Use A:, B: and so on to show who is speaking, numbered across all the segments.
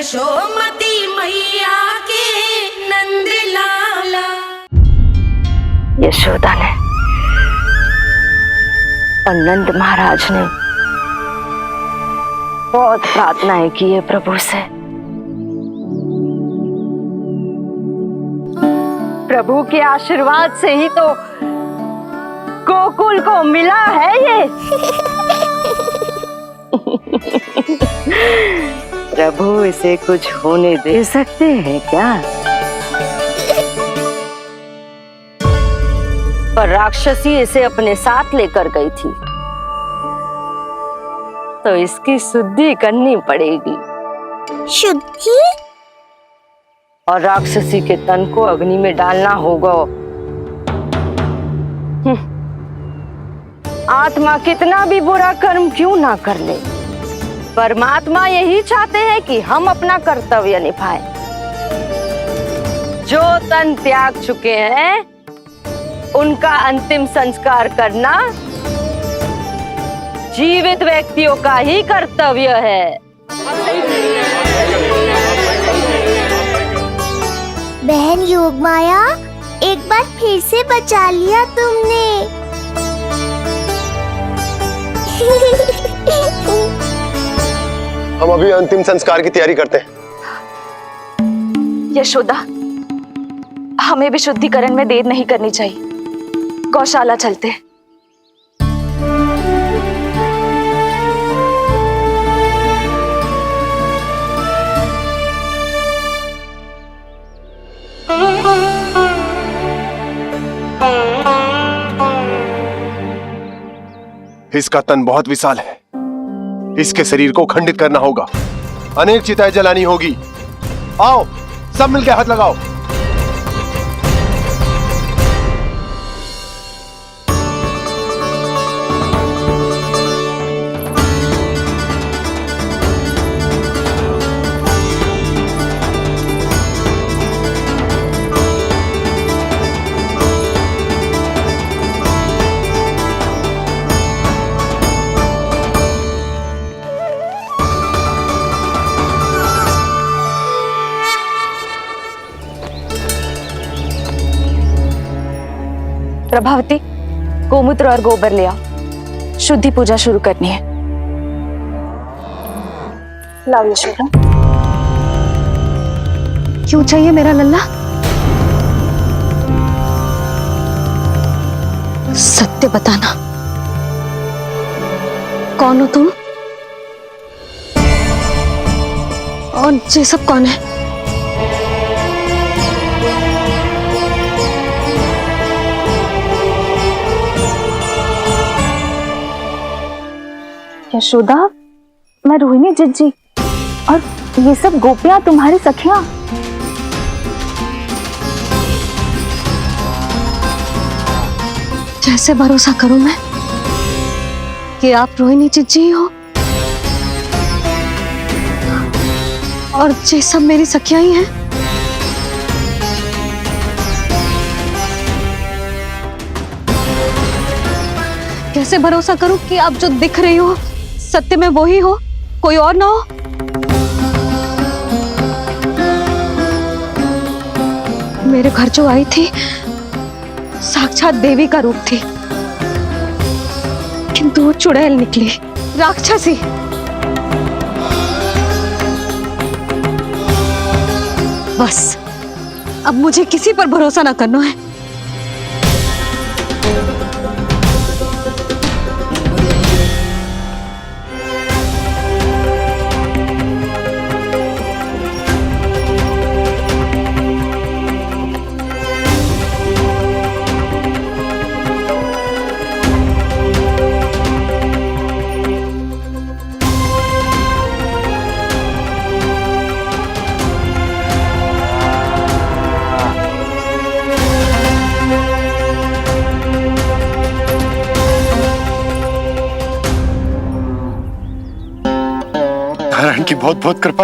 A: यशोमती मैया के नंद लाला।
B: यशोदा ने और नंद महाराज ने बहुत प्रार्थनाएं की है प्रभु से। प्रभु के आशीर्वाद से ही तो गोकुल को मिला है ये। प्रभु इसे कुछ होने दे सकते हैं क्या? पर राक्षसी इसे अपने साथ लेकर गई थी, तो इसकी शुद्धि करनी पड़ेगी।
C: शुद्धि?
B: और राक्षसी के तन को अग्नि में डालना होगा। आत्मा कितना भी बुरा कर्म क्यों ना कर ले, परमात्मा यही चाहते हैं कि हम अपना कर्तव्य निभाएं। जो तन त्याग चुके हैं उनका अंतिम संस्कार करना जीवित व्यक्तियों का ही कर्तव्य है।
C: बहन योगमाया, एक बार फिर से बचा लिया तुमने।
D: हम अभी अंतिम संस्कार की तैयारी करते हैं।
E: यशोदा, हमें भी शुद्धिकरण में देर नहीं करनी चाहिए। गौशाला चलते हैं।
D: इसका तन बहुत विशाल है, इसके शरीर को खंडित करना होगा, अनेक चिताएं जलानी होगी। आओ सब मिलकर हाथ लगाओ।
E: प्रभावती, गोमूत्र और गोबर ले आओ, शुद्धि पूजा शुरू करनी है। लाओ यशोदा। क्यों चाहिए मेरा लल्ला? सत्य बताना, कौन हो तुम और ये सब कौन है? यशोदा, मैं रोहिणी जिज्जी और ये सब गोपियां तुम्हारी सखियां। कैसे भरोसा करूं मैं कि आप रोहिणी जिज्जी ही हो और ये सब मेरी सखियां ही हैं। कैसे भरोसा करूं कि आप जो दिख रही हो सत्य में वो ही हो, कोई और ना हो? मेरे घर जो आई थी साक्षात देवी का रूप थी, किंतु वो चुड़ैल निकली, राक्षसी। बस अब मुझे किसी पर भरोसा ना करना है।
D: नारायण की बहुत बहुत कृपा,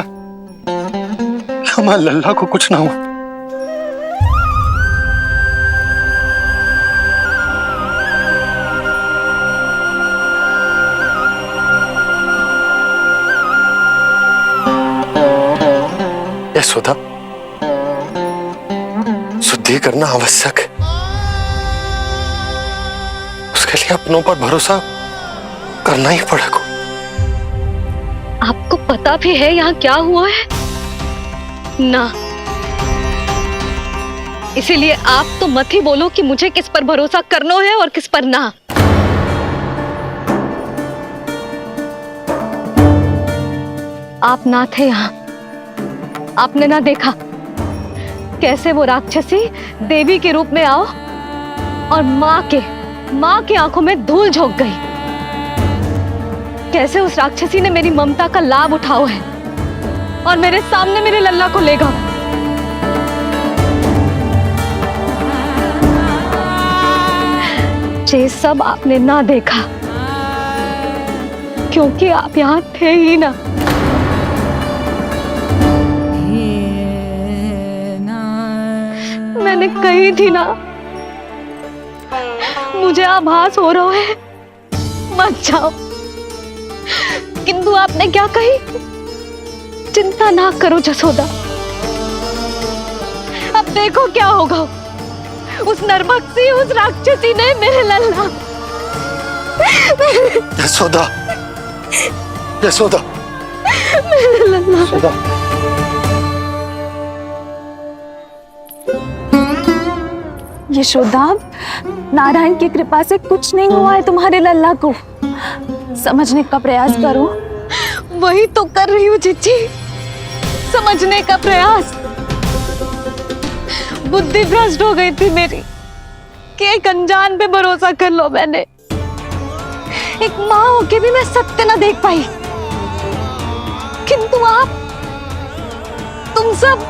D: हमारे लल्ला को कुछ ना हुआ।
F: यशोदा, शुद्धि करना आवश्यक है। उसके लिए अपनों पर भरोसा करना ही पड़ेगा।
E: आपको पता भी है यहाँ क्या हुआ है ना? इसीलिए आप तो मत ही बोलो कि मुझे किस पर भरोसा करना है और किस पर ना। आप ना थे यहाँ, आपने ना देखा कैसे वो राक्षसी देवी के रूप में आओ और माँ के आंखों में धूल झोंक गई। कैसे उस राक्षसी ने मेरी ममता का लाभ उठाओ है और मेरे सामने मेरे लल्ला को ले गया। ये सब आपने ना देखा क्योंकि आप यहाँ थे ही ना। मैंने कही थी ना, मुझे आभास हो रहा है, मत जाओ। किंतु आपने क्या कही? चिंता ना करो जसोदा, अब देखो क्या होगा। उस नरभक्षी, उस राक्षसी ने मेरे लल्ला।
F: यशोदा, यशोदा,
E: मेरे लल्ला।
F: यशोदा।
G: यशोदा, नारायण की कृपा से कुछ नहीं हुआ है तुम्हारे लल्ला को। समझने का प्रयास करो।
E: वही तो कर रही हूँ चिच्ची, समझने का प्रयास। बुद्धि भ्रष्ट हो गई थी मेरी कि एक अनजान पे भरोसा कर लो मैंने। एक माँ होके भी मैं सत्य ना देख पाई। किंतु आप, तुम सब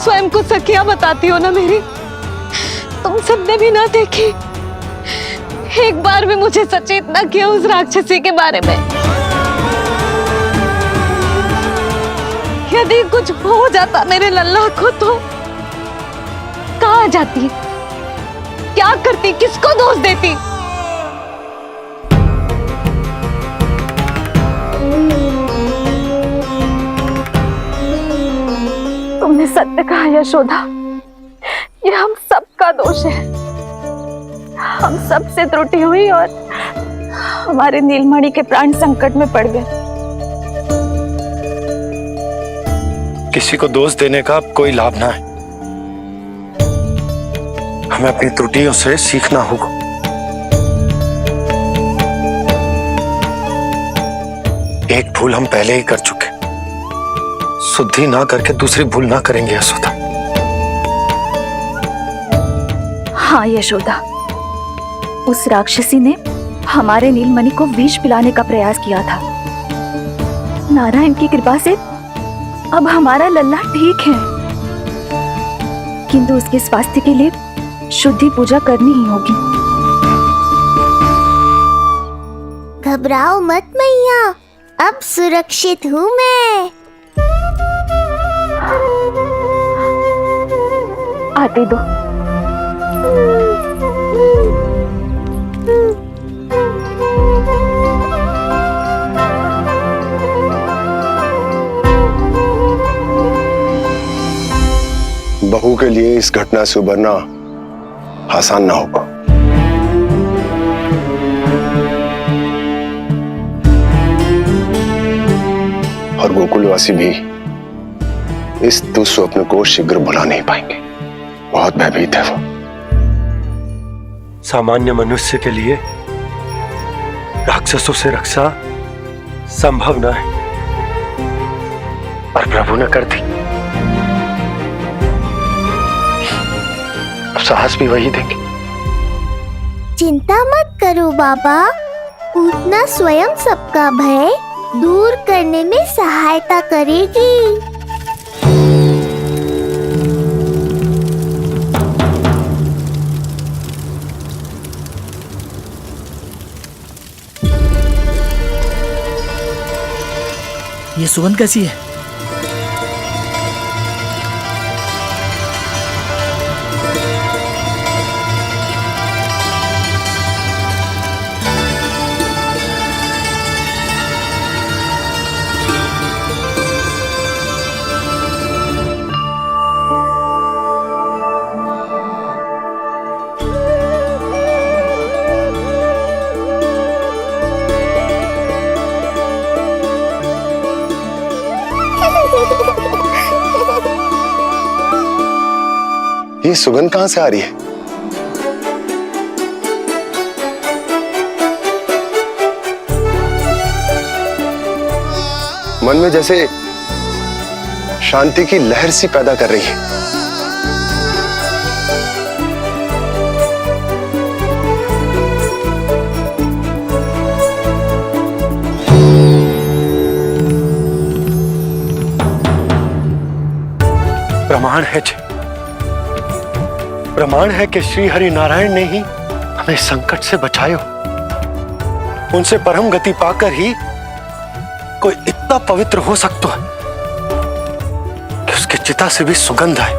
E: स्वयं को सखिया बताती हो ना मेरी। तुम सबने भी ना देखी, एक बार भी मुझे सचेत ना किया उस राक्षसी के बारे में। यदि कुछ हो जाता मेरे लल्ला को तो कहाँ जाती, क्या करती, किसको दोष देती?
G: तुमने सत्य कहा यशोदा, ये हम सबका दोष है। हम सब से त्रुटि हुई और हमारे नीलमणि के प्राण संकट में पड़ गए।
F: किसी को दोष देने का कोई लाभ ना है। हमें अपनी त्रुटियों से सीखना होगा। एक भूल हम पहले ही कर चुके, शुद्धि ना करके दूसरी भूल ना करेंगे यशोदा।
G: हाँ यशोदा, उस राक्षसी ने हमारे नीलमणि को विष पिलाने का प्रयास किया था। नारायण की कृपा से अब हमारा लल्ला ठीक है, किंतु उसके स्वास्थ्य के लिए शुद्धि पूजा करनी ही होगी।
C: घबराओ मत मैया, अब सुरक्षित हूँ मैं।
G: आते दो।
D: बहू के लिए इस घटना से उबरना आसान ना होगा। और गोकुलवासी भी इस दुस्वप्न को शीघ्र भुला नहीं पाएंगे। बहुत भयभीत है वो।
F: सामान्य मनुष्य के लिए राक्षसों से रक्षा संभव न है, पर प्रभु ने कर दी। अब साहस भी वही देंगे।
C: चिंता मत करो बाबा, पूतना स्वयं सबका भय दूर करने में सहायता करेगी।
H: ये सुगंध कैसी है?
D: ये सुगंध कहां से आ रही है? मन में जैसे शांति की लहर सी पैदा कर रही है।
F: प्रमाण है कि श्री हरि नारायण ने ही हमें संकट से बचाए हो। उनसे परम गति पाकर ही कोई इतना पवित्र हो सकता है कि उसके चिता से भी सुगंध आए।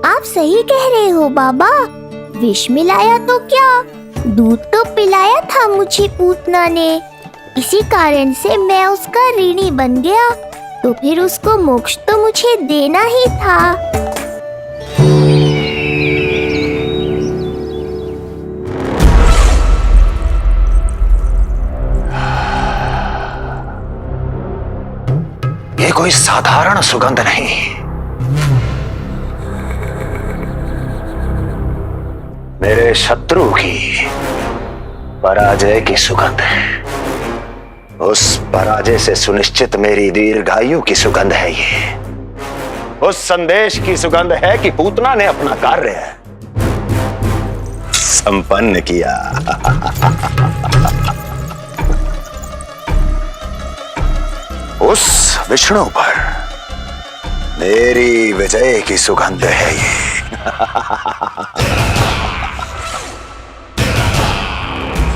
C: आप सही कह रहे हो बाबा। विष मिलाया तो क्या, दूध तो पिलाया था मुझे पूतना ने। इसी कारण से मैं उसका ऋणी बन गया, तो फिर उसको मोक्ष तो मुझे देना ही था।
F: ये कोई साधारण सुगंध नहीं, मेरे शत्रु की पराजय की सुगंध है। उस पराजय से सुनिश्चित मेरी दीर्घायु की सुगंध है ये। उस संदेश की सुगंध है कि पूतना ने अपना कार्य संपन्न किया। उस विष्णु पर मेरी विजय की सुगंध है ये।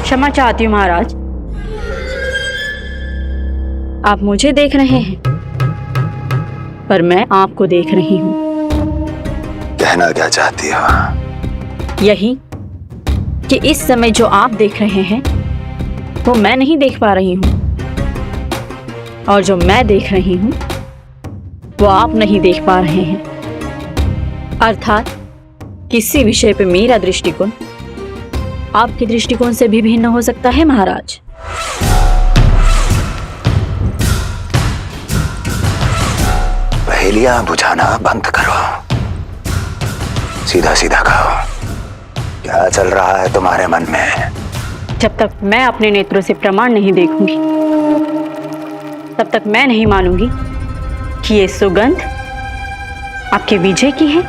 B: क्षमा चाहती हूँ महाराज, आप मुझे देख रहे हैं पर मैं आपको देख रही हूँ।
F: कहना क्या चाहती हो?
B: यही कि इस समय जो आप देख रहे हैं वो मैं नहीं देख पा रही हूँ, और जो मैं देख रही हूँ वो आप नहीं देख पा रहे हैं। अर्थात किसी विषय पे मेरा दृष्टिकोण आपके दृष्टिकोण से भी भिन्न हो सकता है महाराज।
F: पहेलियां बुझाना बंद करो, सीधा सीधा कहो, क्या चल रहा है तुम्हारे मन में?
B: जब तक मैं अपने नेत्रों से प्रमाण नहीं देखूंगी तब तक मैं नहीं मानूंगी कि ये सुगंध आपके विजय की है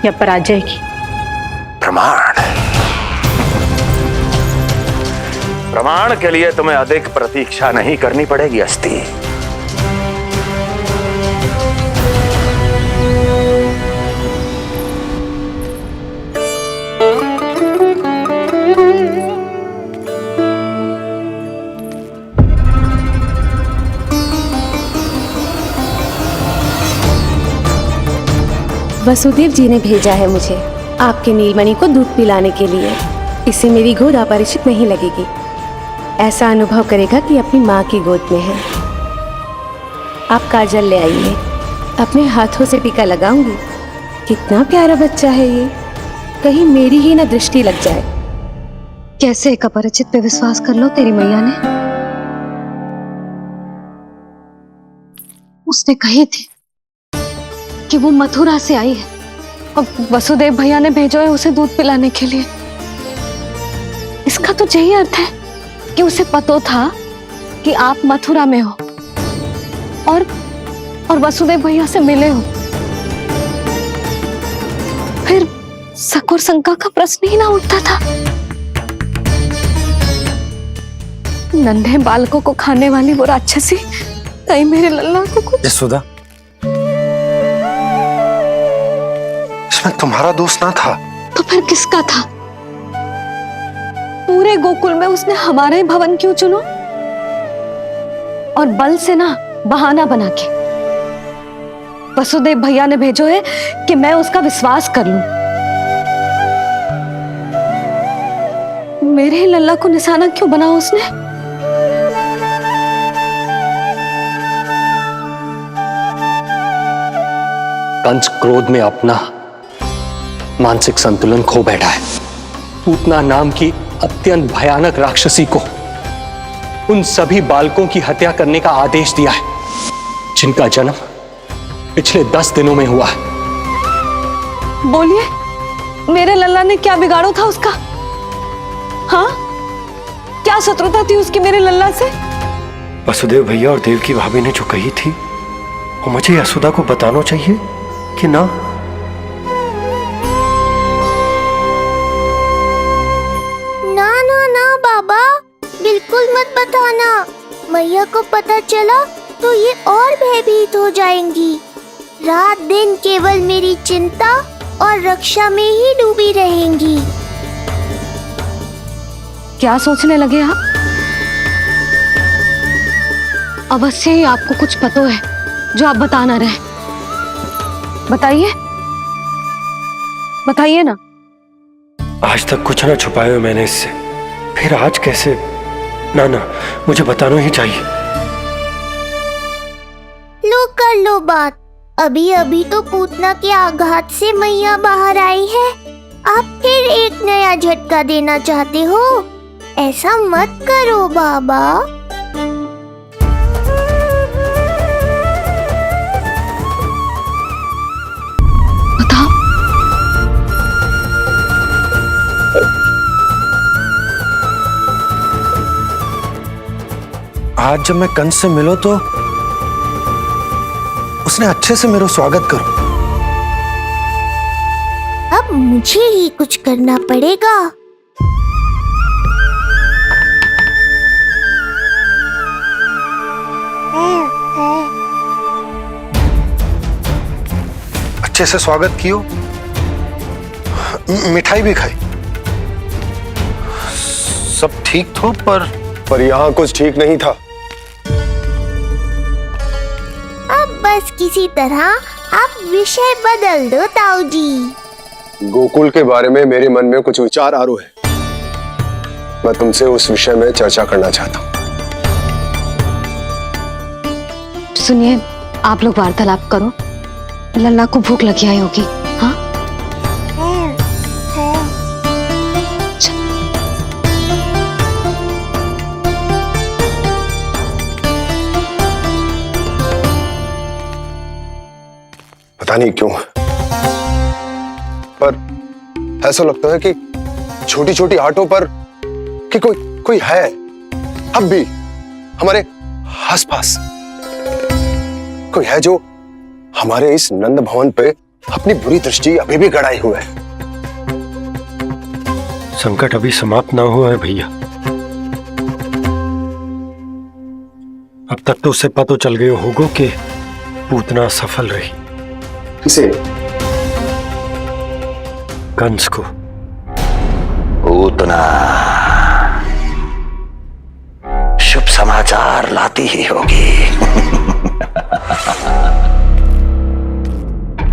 B: या पराजय की।
F: प्रमाण के लिए तुम्हें अधिक प्रतीक्षा नहीं करनी पड़ेगी अस्ति।
I: वसुदेव जी ने भेजा है मुझे आपके नीलमणि को दूध पिलाने के लिए। इससे मेरी गोद अपरिचित नहीं लगेगी, ऐसा अनुभव करेगा कि अपनी माँ की गोद में है। आप काजल ले आइए, अपने हाथों से टीका लगाऊंगी। कितना प्यारा बच्चा है ये, कहीं मेरी ही ना दृष्टि लग जाए।
E: कैसे एक अपरिचित पे विश्वास कर लो तेरी मैया ने? उसने कही थी कि वो मथुरा से आई है और वसुदेव भैया ने भेजा है उसे दूध पिलाने के लिए। इसका तो यही अर्थ है कि उसे पता था कि आप मथुरा में हो और वसुदेव भैया से मिले हो। फिर शक और शंका का प्रश्न ही ना उठता था। नन्हे बालकों को खाने वाली वो राक्षसी कहीं मेरे लल्ला को कुछ।
F: यशोदा, इसमें तुम्हारा दोष ना था।
E: तो फिर किसका था? पूरे गोकुल में उसने हमारा ही भवन क्यों चुनो? और बल से ना बहाना बना के वसुदेव भैया ने भेजो है कि मैं उसका विश्वास कर लूं। मेरे ही लल्ला को निशाना क्यों बना उसने?
J: कंस क्रोध में अपना मानसिक संतुलन खो बैठा है। पूतना नाम की अत्यंत भयानक राक्षसी को उन सभी बालकों की हत्या करने का आदेश दिया है जिनका जन्म पिछले 10 दिनों में हुआ है।
E: बोलिए, मेरे लल्ला ने क्या बिगाड़ो था उसका? हाँ, क्या शत्रुता थी उसकी मेरे लल्ला से?
F: वसुदेव भैया और देवकी भाभी ने जो कही थी वो मुझे यशोदा को बताना चाहिए कि ना?
C: ना ना ना बाबा, बिल्कुल मत बताना। मैया को पता चला तो ये और भयभीत हो जाएंगी। रात दिन केवल मेरी चिंता और रक्षा में ही डूबी रहेंगी।
E: क्या सोचने लगे आप? अवश्य ही आपको कुछ पता है जो आप बता ना रहे। बताइए, बताइए ना।
F: आज तक कुछ ना छुपाया मैंने इससे, फिर आज कैसे? ना ना, मुझे बताना ही चाहिए।
C: लो कर लो बात। अभी अभी तो पूतना के आघात से मैया बाहर आई है, आप फिर एक नया झटका देना चाहते हो? ऐसा मत करो बाबा।
E: बताओ।
F: आज जब मैं कंस से मिलो तो उसने अच्छे से मेरा स्वागत करो।
C: अब मुझे ही कुछ करना पड़ेगा।
F: अच्छे से स्वागत कियो, मिठाई भी खाई, सब ठीक तो, पर
D: यहाँ कुछ ठीक नहीं था।
C: अब बस किसी तरह आप विषय बदल दो ताऊ जी।
D: गोकुल के बारे में मेरे मन में कुछ विचार आ रहे हैं। मैं तुमसे उस विषय में चर्चा करना चाहता हूँ।
E: सुनिए, आप लोग वार्तालाप करो। लल्ला को भूख लगी आई होगी। हाँ,
D: पता नहीं क्यों, पर ऐसा लगता है कि छोटी छोटी आटों पर कि कोई है अब भी हमारे आसपास। कोई है जो हमारे इस नंद भवन पे अपनी बुरी दृष्टि अभी भी गड़ाए हुए है।
F: संकट अभी समाप्त ना हुआ है भैया। अब तक तो उसे पता चल गया होगा कि पूतना सफल रही।
D: किसे?
F: कंस को।
K: पूतना शुभ समाचार लाती ही होगी।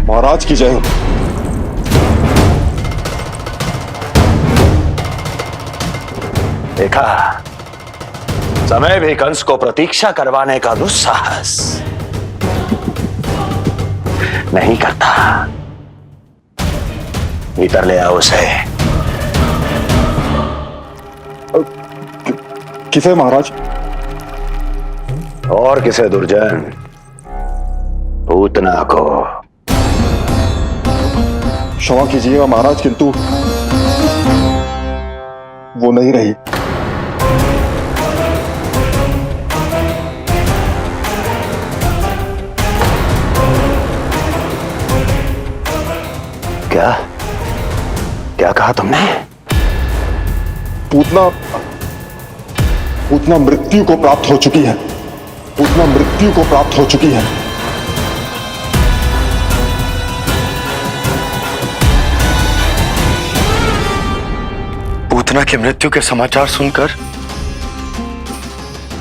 D: महाराज की जय हो।
K: देखा, समय भी कंस को प्रतीक्षा करवाने का दुस्साहस नहीं करता। भीतर ले आओ उसे।
D: किसे महाराज?
K: और किसे दुर्जन? पूतना को।
D: क्षमा कीजिएगा महाराज, किंतु वो नहीं रही।
K: क्या क्या कहा तुमने?
D: पूतना मृत्यु को प्राप्त हो चुकी है। पूतना मृत्यु को प्राप्त हो चुकी है।
F: पूतना की मृत्यु के समाचार सुनकर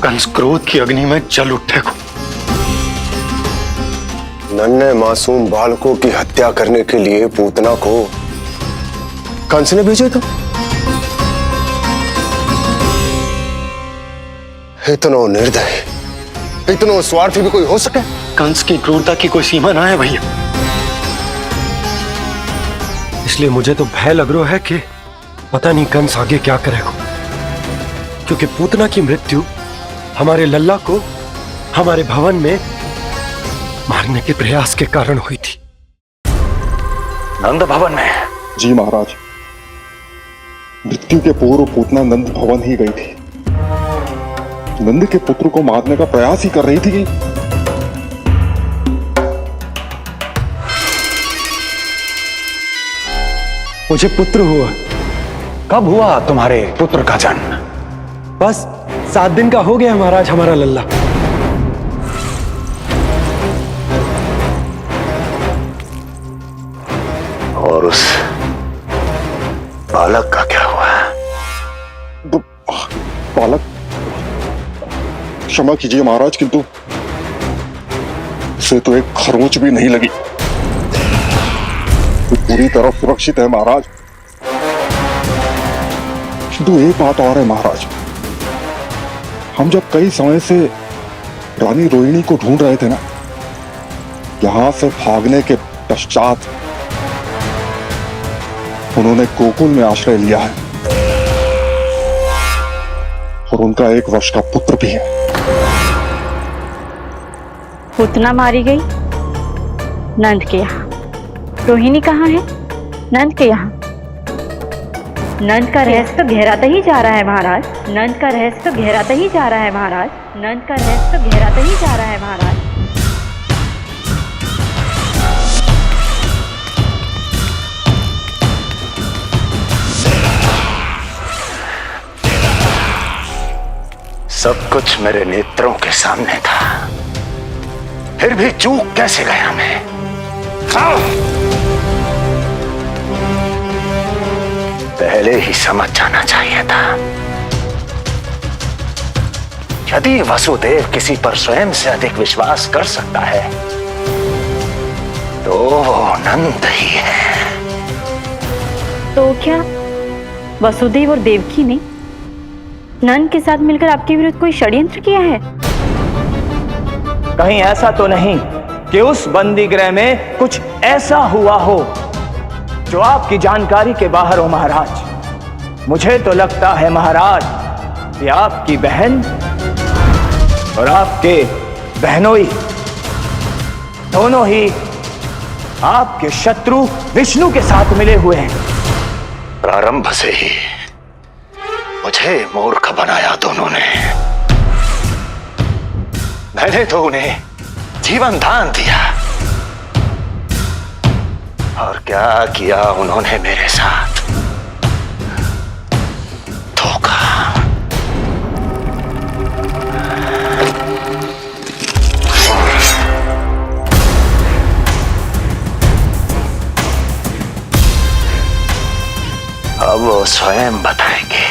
F: कंस क्रोध की अग्नि में जल उठे को।
D: नन्हे मासूम बालकों की हत्या करने के लिए पूतना को कंस ने भेजा था। इतना निर्दय, इतना स्वार्थी भी कोई हो सके?
F: कंस की क्रूरता की कोई सीमा ना है भैया। इसलिए मुझे तो भय लग रहा है कि पता नहीं कंस आगे क्या करेगा, क्योंकि पूतना की मृत्यु हमारे लल्ला को हमारे भवन में मारने के प्रयास के कारण हुई थी।
K: नंद भवन में?
L: जी महाराज, मृत्यु के पूर्व पूतना नंद भवन ही गई थी। नंद के पुत्र को मारने का प्रयास ही कर रही थी।
F: मुझे पुत्र हुआ।
K: कब हुआ तुम्हारे पुत्र का जन्म?
F: बस 7 दिन का हो गया महाराज हमारा लल्ला।
K: और उस बालक का क्या हुआ?
L: बालक, क्षमा कीजिए महाराज, किंतु उसे तो एक खरोंच भी नहीं लगी। वो पूरी तरह सुरक्षित है महाराज। किंतु एक बात और है महाराज, हम जब कई समय से रानी रोहिणी को ढूंढ रहे थे ना, यहां से भागने के पश्चात उन्होंने गोकुल में आश्रय लिया है और उनका 1 वर्ष का पुत्र भी है।
B: पूतना मारी गई नंद के यहाँ। रोहिणी कहाँ है? नंद के यहाँ। नंद का रहस्य तो गहराता ही जा रहा है महाराज। नंद का रहस्य तो गहराता ही जा रहा है महाराज। नंद का रहस्य तो गहराता ही जा रहा है महाराज।
K: सब कुछ मेरे नेत्रों के सामने था, फिर भी चूक कैसे गया मैं? पहले ही समझ जाना चाहिए था। यदि वसुदेव किसी पर स्वयं से अधिक विश्वास कर सकता है तो वो नंद ही है।
B: तो क्या वसुदेव और देवकी ने नंद के साथ मिलकर आपके विरुद्ध कोई षड्यंत्र किया है?
M: कहीं ऐसा तो नहीं कि उस बंदी गृह में कुछ ऐसा हुआ हो जो आपकी जानकारी के बाहर हो महाराज। मुझे तो लगता है महाराज कि आपकी बहन और आपके बहनोई दोनों ही आपके शत्रु विष्णु के साथ मिले हुए हैं।
K: प्रारंभ से ही मुझे मूर्ख बनाया दोनों ने। मैंने तो उन्हें जीवन दान दिया और क्या किया उन्होंने मेरे साथ? धोखा। अब वो स्वयं बताएंगे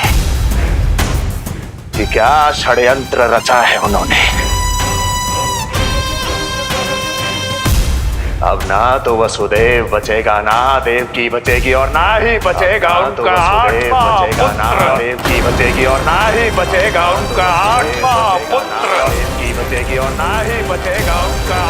K: कि क्या षड्यंत्र रचा है उन्होंने। अब ना तो वसुदेव बचेगा, ना देवकी बचेगी और ना ही बचेगा उनका आठवां पुत्र। ना देवकी बचेगी और ना ही बचेगा उनका आठवां पुत्र। देवकी बचेगी और ना ही बचेगा उनका